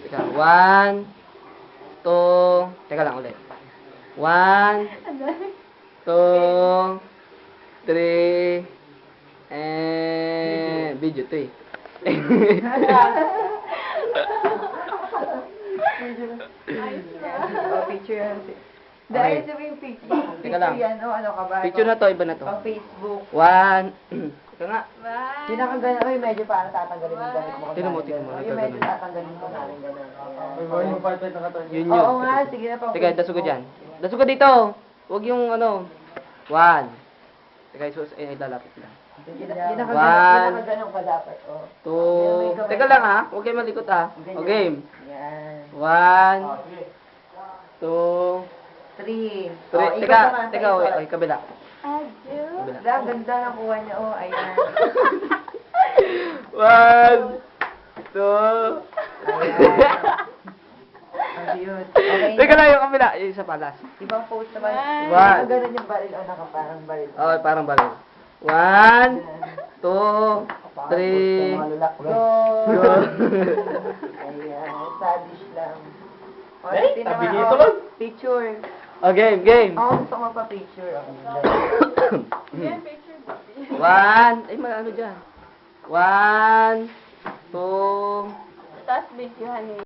Teka, 1, 2, teka lang ulit. 1, 2, 3, and video 2 eh. Picture yan. Okay. Dahil sabihin picture. Teka lang. Yan, ano ka ba? Picture na to, iba na to. Facebook. 1, teka nga. Hindi na kang gano'n. Uy, medyo parang tatanggalin yung ganit mo. Tingnan mo, tingnan mo, Yung medyo nagkaganon. tatanggalin ko namin gano'n. Yung part na katawan. Yun Oo yun. nga, sige na pa. Teka, daso ko dyan. Daso ko dito. Huwag yung ano. 1. Teka, ilalapit lang. Hindi na One. kang gano'n ka dapat. Oh. 2. Teka lang ha. Huwag kayo malikot ha. O game. Yan. 1, 2, 3. 3. Teka, okay, kabila. Kabila. Ang ganda ng kuha niya. Oh, ayan. 1, 2. Ayun. Okay. Teka lang yung kabila. Yung isa palas. Ibang pose naman. One. Ang ganda yung baril. Oh, nakaparang baril. Okay, parang baril. 1, 2, 3. Go! Ayan. Sadish lang. O, Eh, tingnan tabi nga, nito oh. lang. Picture. O, game, game. Ako gusto ko pa picture. 1. Ay, ano dyan? 1, 2. Tapos videohan